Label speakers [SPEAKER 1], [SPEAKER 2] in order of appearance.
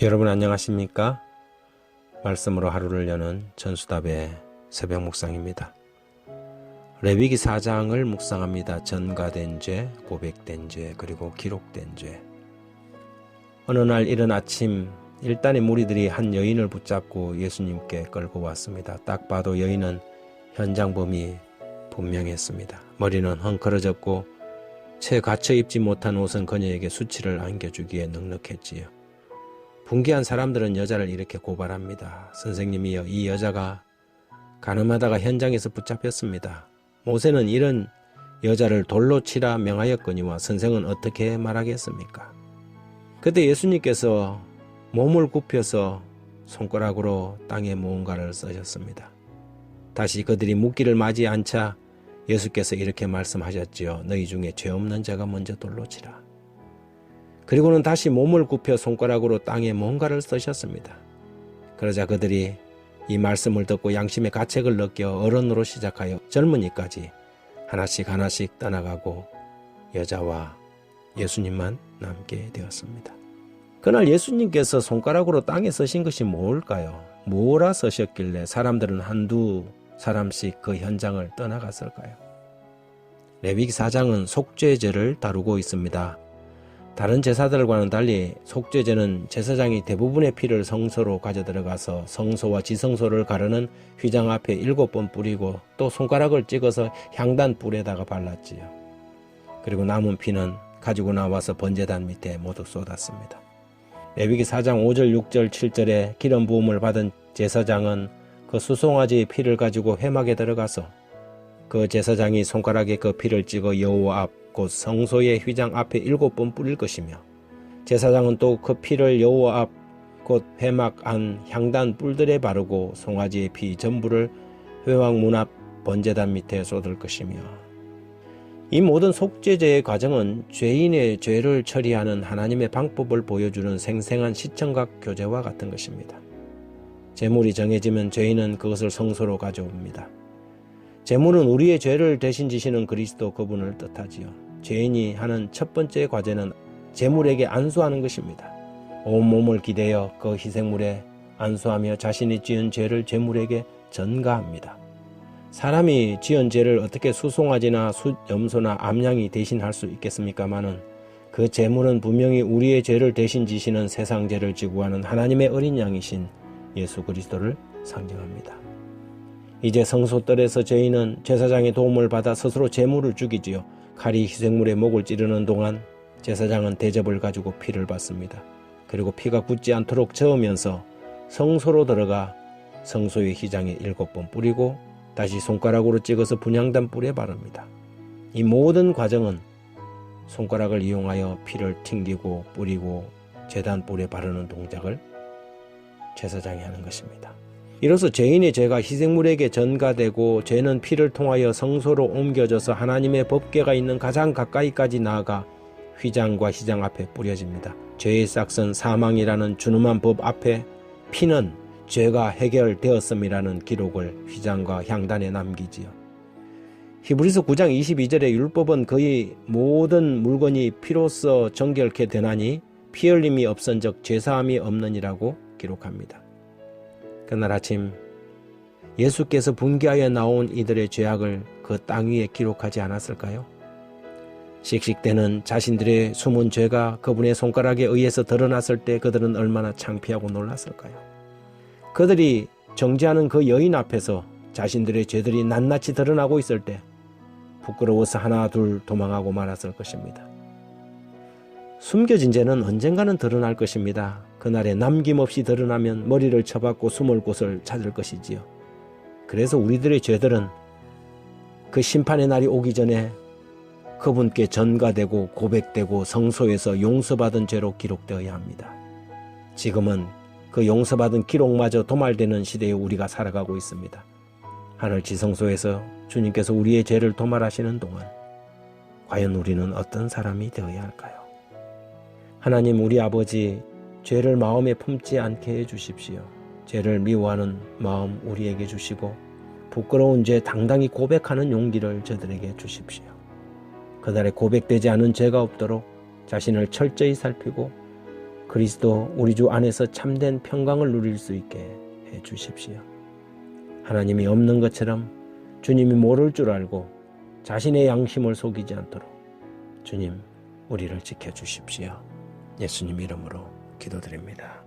[SPEAKER 1] 여러분 안녕하십니까? 말씀으로 하루를 여는 전수답의 새벽 묵상입니다. 레위기 4장을 묵상합니다. 전가된 죄, 고백된 죄, 그리고 기록된 죄. 어느 날 이른 아침 일단의 무리들이 한 여인을 붙잡고 예수님께 끌고 왔습니다. 딱 봐도 여인은 현장범이 분명했습니다. 머리는 헝클어졌고 채 갖춰 입지 못한 옷은 그녀에게 수치를 안겨주기에 넉넉했지요. 분개한 사람들은 여자를 이렇게 고발합니다. 선생님이여, 이 여자가 가늠하다가 현장에서 붙잡혔습니다. 모세는 이런 여자를 돌로 치라 명하였거니와 선생은 어떻게 말하겠습니까? 그때 예수님께서 몸을 굽혀서 손가락으로 땅에 무언가를 쓰셨습니다. 다시 그들이 묻기를 맞이 않자 예수께서 이렇게 말씀하셨지요. 너희 중에 죄 없는 자가 먼저 돌로 치라. 그리고는 다시 몸을 굽혀 손가락으로 땅에 뭔가를 쓰셨습니다. 그러자 그들이 이 말씀을 듣고 양심의 가책을 느껴 어른으로 시작하여 젊은이까지 하나씩 떠나가고 여자와 예수님만 남게 되었습니다. 그날 예수님께서 손가락으로 땅에 쓰신 것이 뭘까요? 뭐라 쓰셨길래 사람들은 한두 사람씩 그 현장을 떠나갔을까요? 레위기 4장은 속죄죄를 다루고 있습니다. 다른 제사들과는 달리 속죄제는 제사장이 대부분의 피를 성소로 가져들어가서 성소와 지성소를 가르는 휘장 앞에 7번 뿌리고 또 손가락을 찍어서 향단 뿔에다가 발랐지요. 그리고 남은 피는 가지고 나와서 번제단 밑에 모두 쏟았습니다. 레위기 4장 5절, 6절, 7절에 기름 부음을 받은 제사장은 그 수송아지의 피를 가지고 회막에 들어가서 그 제사장이 손가락에 그 피를 찍어 여호와 앞 곧 성소의 휘장 앞에 7번 뿌릴 것이며 제사장은 또 그 피를 여호와 앞 곧 회막 안 향단 뿔들에 바르고 송아지의 피 전부를 회막 문 앞 번제단 밑에 쏟을 것이며 이 모든 속죄제의 과정은 죄인의 죄를 처리하는 하나님의 방법을 보여주는 생생한 시청각 교재와 같은 것입니다. 제물이 정해지면 죄인은 그것을 성소로 가져옵니다. 제물은 우리의 죄를 대신 지시는 그리스도 그분을 뜻하지요. 죄인이 하는 첫 번째 과제는 제물에게 안수하는 것입니다. 온몸을 기대어 그 희생물에 안수하며 자신이 지은 죄를 제물에게 전가합니다. 사람이 지은 죄를 어떻게 수송아지나 염소나 암양이 대신할 수 있겠습니까마는 그 제물은 분명히 우리의 죄를 대신 지시는 세상 죄를 지고 하는 하나님의 어린 양이신 예수 그리스도를 상징합니다. 이제 성소뜰에서 죄인은 제사장의 도움을 받아 스스로 제물을 죽이지요. 칼이 희생물의 목을 찌르는 동안 제사장은 대접을 가지고 피를 받습니다. 그리고 피가 굳지 않도록 저으면서 성소로 들어가 성소의 휘장에 7번 뿌리고 다시 손가락으로 찍어서 분향단 뿔에 바릅니다. 이 모든 과정은 손가락을 이용하여 피를 튕기고 뿌리고 제단 뿔에 바르는 동작을 제사장이 하는 것입니다. 이로써 죄인의 죄가 희생물에게 전가되고 죄는 피를 통하여 성소로 옮겨져서 하나님의 법궤가 있는 가장 가까이까지 나아가 휘장과 휘장 앞에 뿌려집니다. 죄의 싹은 사망이라는 준엄한 법 앞에 피는 죄가 해결되었음이라는 기록을 휘장과 향단에 남기지요. 히브리서 9장 22절에 율법은 거의 모든 물건이 피로써 정결케 되나니 피 흘림이 없은즉 죄사함이 없느니라고 기록합니다. 그날 아침 예수께서 분개하여 나온 이들의 죄악을 그 땅 위에 기록하지 않았을까요? 씩씩대는 자신들의 숨은 죄가 그분의 손가락에 의해서 드러났을 때 그들은 얼마나 창피하고 놀랐을까요? 그들이 정죄하는 그 여인 앞에서 자신들의 죄들이 낱낱이 드러나고 있을 때 부끄러워서 하나 둘 도망하고 말았을 것입니다. 숨겨진 죄는 언젠가는 드러날 것입니다. 그날에 남김없이 드러나면 머리를 쳐박고 숨을 곳을 찾을 것이지요. 그래서 우리들의 죄들은 그 심판의 날이 오기 전에 그분께 전가되고 고백되고 성소에서 용서받은 죄로 기록되어야 합니다. 지금은 그 용서받은 기록마저 도말되는 시대에 우리가 살아가고 있습니다. 하늘 지성소에서 주님께서 우리의 죄를 도말하시는 동안 과연 우리는 어떤 사람이 되어야 할까요? 하나님 우리 아버지, 죄를 마음에 품지 않게 해주십시오. 죄를 미워하는 마음 우리에게 주시고 부끄러운 죄 당당히 고백하는 용기를 저들에게 주십시오. 그날에 고백되지 않은 죄가 없도록 자신을 철저히 살피고 그리스도 우리 주 안에서 참된 평강을 누릴 수 있게 해 주십시오. 하나님이 없는 것처럼 주님이 모를 줄 알고 자신의 양심을 속이지 않도록 주님 우리를 지켜주십시오. 예수님 이름으로 기도드립니다.